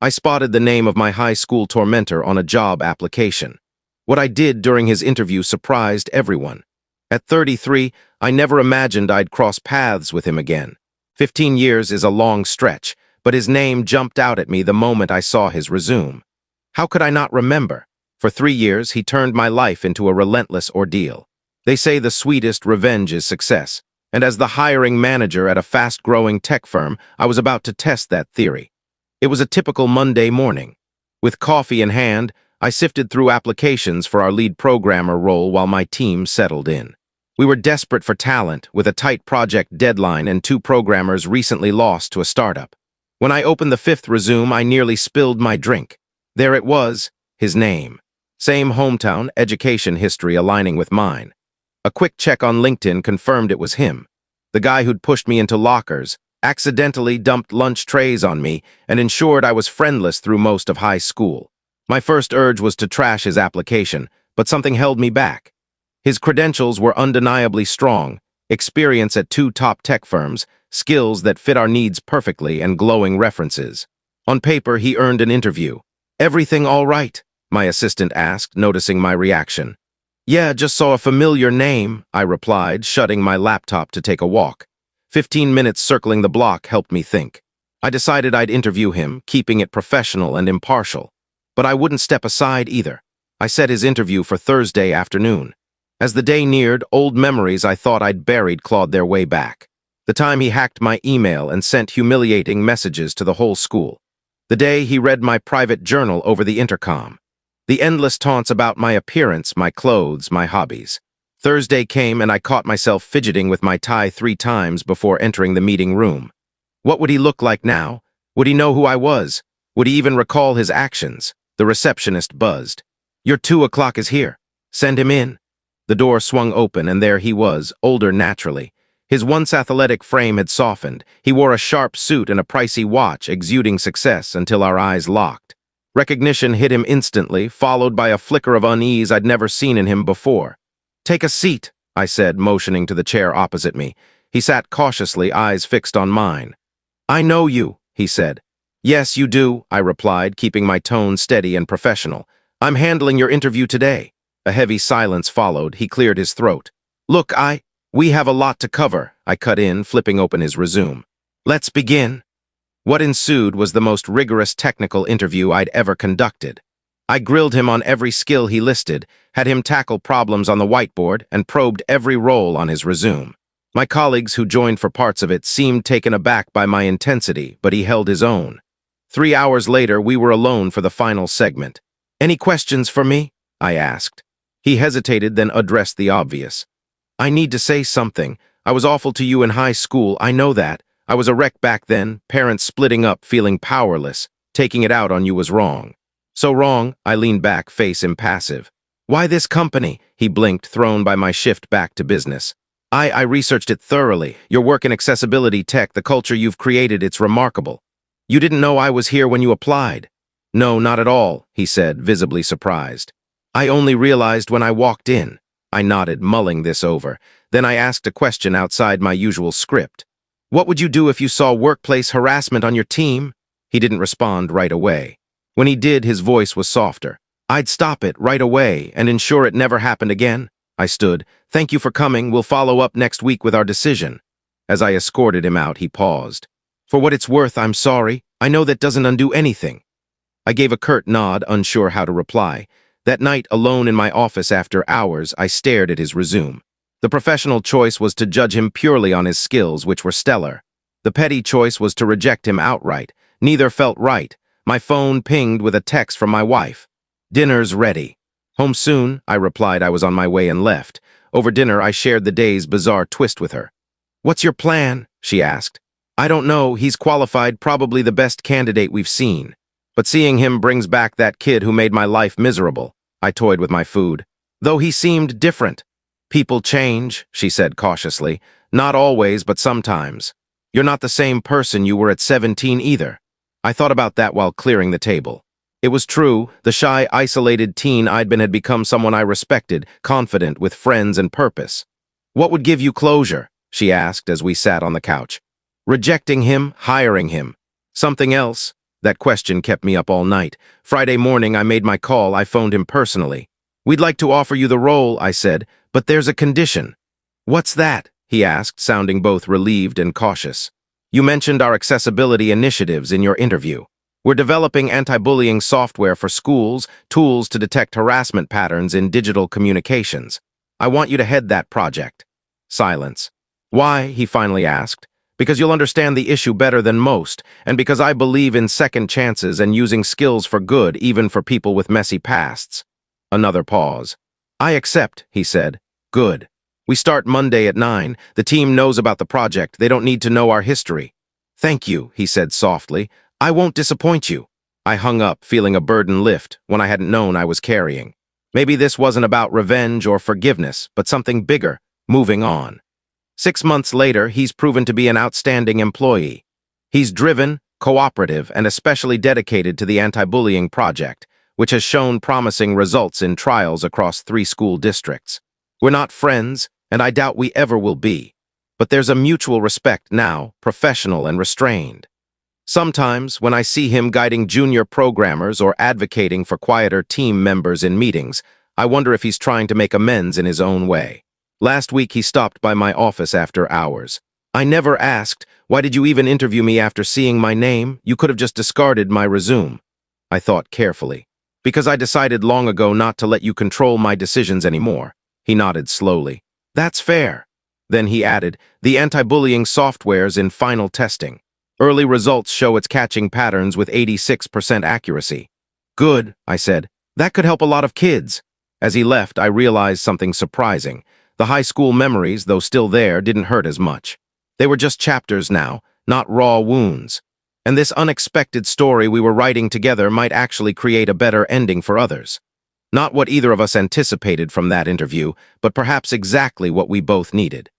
I spotted the name of my high school tormentor on a job application. What I did during his interview surprised everyone. At 33, I never imagined I'd cross paths with him again. 15 years is a long stretch, but his name jumped out at me the moment I saw his resume. How could I not remember? For 3 years, he turned my life into a relentless ordeal. They say the sweetest revenge is success, and as the hiring manager at a fast-growing tech firm, I was about to test that theory. It was a typical Monday morning. With coffee in hand, I sifted through applications for our lead programmer role while my team settled in. We were desperate for talent, with a tight project deadline and 2 programmers recently lost to a startup. When I opened the 5th resume, I nearly spilled my drink. There it was, his name. Same hometown, education history aligning with mine. A quick check on LinkedIn confirmed it was him. The guy who'd pushed me into lockers, accidentally dumped lunch trays on me, and ensured I was friendless through most of high school. My first urge was to trash his application, but something held me back. His credentials were undeniably strong, experience at 2 top tech firms, skills that fit our needs perfectly, and glowing references. On paper, he earned an interview. "Everything all right?" my assistant asked, noticing my reaction. "Yeah, just saw a familiar name," I replied, shutting my laptop to take a walk. 15 minutes circling the block helped me think. I decided I'd interview him, keeping it professional and impartial. But I wouldn't step aside either. I set his interview for Thursday afternoon. As the day neared, old memories I thought I'd buried clawed their way back. The time he hacked my email and sent humiliating messages to the whole school. The day he read my private journal over the intercom. The endless taunts about my appearance, my clothes, my hobbies. Thursday came and I caught myself fidgeting with my tie 3 times before entering the meeting room. What would he look like now? Would he know who I was? Would he even recall his actions? The receptionist buzzed. "Your 2 o'clock is here. Send him in." The door swung open and there he was, older naturally. His once athletic frame had softened. He wore a sharp suit and a pricey watch, exuding success until our eyes locked. Recognition hit him instantly, followed by a flicker of unease I'd never seen in him before. "Take a seat," I said, motioning to the chair opposite me. He sat cautiously, eyes fixed on mine. "I know you," he said. "Yes, you do," I replied, keeping my tone steady and professional. "I'm handling your interview today." A heavy silence followed. He cleared his throat. "Look, we have a lot to cover," I cut in, flipping open his resume. "Let's begin." What ensued was the most rigorous technical interview I'd ever conducted. I grilled him on every skill he listed, had him tackle problems on the whiteboard, and probed every role on his resume. My colleagues who joined for parts of it seemed taken aback by my intensity, but he held his own. 3 hours later, we were alone for the final segment. "Any questions for me?" I asked. He hesitated, then addressed the obvious. "I need to say something. I was awful to you in high school, I know that. I was a wreck back then, parents splitting up, feeling powerless. Taking it out on you was wrong." "So wrong," I leaned back, face impassive. "Why this company?" He blinked, thrown by my shift back to business. I researched it thoroughly. Your work in accessibility tech, the culture you've created, it's remarkable. You didn't know I was here when you applied?" "No, not at all," he said, visibly surprised. "I only realized when I walked in." I nodded, mulling this over. Then I asked a question outside my usual script. "What would you do if you saw workplace harassment on your team?" He didn't respond right away. When he did, his voice was softer. "I'd stop it right away and ensure it never happened again." I stood. "Thank you for coming. We'll follow up next week with our decision." As I escorted him out, he paused. "For what it's worth, I'm sorry. I know that doesn't undo anything." I gave a curt nod, unsure how to reply. That night, alone in my office after hours, I stared at his resume. The professional choice was to judge him purely on his skills, which were stellar. The petty choice was to reject him outright. Neither felt right. My phone pinged with a text from my wife. "Dinner's ready." "Home soon," I replied. I was on my way and left. Over dinner, I shared the day's bizarre twist with her. "What's your plan?" she asked. "I don't know. He's qualified, probably the best candidate we've seen. But seeing him brings back that kid who made my life miserable." I toyed with my food. "Though he seemed different." "People change," she said cautiously. "Not always, but sometimes. You're not the same person you were at 17 either." I thought about that while clearing the table. It was true. The shy, isolated teen I'd been had become someone I respected, confident, with friends and purpose. "What would give you closure?" she asked as we sat on the couch. "Rejecting him, hiring him. Something else?" That question kept me up all night. Friday morning, I made my call. I phoned him personally. "We'd like to offer you the role," I said, "but there's a condition." "What's that?" he asked, sounding both relieved and cautious. "You mentioned our accessibility initiatives in your interview. We're developing anti-bullying software for schools, tools to detect harassment patterns in digital communications. I want you to head that project." Silence. "Why?" he finally asked. "Because you'll understand the issue better than most, and because I believe in second chances and using skills for good even for people with messy pasts." Another pause. "I accept," he said. "Good. We start Monday at 9. The team knows about the project. They don't need to know our history." "Thank you," he said softly. "I won't disappoint you." I hung up, feeling a burden lift when I hadn't known I was carrying. Maybe this wasn't about revenge or forgiveness, but something bigger, moving on. 6 months later, he's proven to be an outstanding employee. He's driven, cooperative, and especially dedicated to the anti-bullying project, which has shown promising results in trials across 3 school districts. We're not friends, and I doubt we ever will be. But there's a mutual respect now, professional and restrained. Sometimes, when I see him guiding junior programmers or advocating for quieter team members in meetings, I wonder if he's trying to make amends in his own way. Last week, he stopped by my office after hours. "I never asked, why did you even interview me after seeing my name? You could have just discarded my resume." I thought carefully. "Because I decided long ago not to let you control my decisions anymore." He nodded slowly. "That's fair." Then he added, "The anti-bullying software's in final testing. Early results show it's catching patterns with 86% accuracy." "Good," I said. "That could help a lot of kids." As he left, I realized something surprising. The high school memories, though still there, didn't hurt as much. They were just chapters now, not raw wounds. And this unexpected story we were writing together might actually create a better ending for others. Not what either of us anticipated from that interview, but perhaps exactly what we both needed.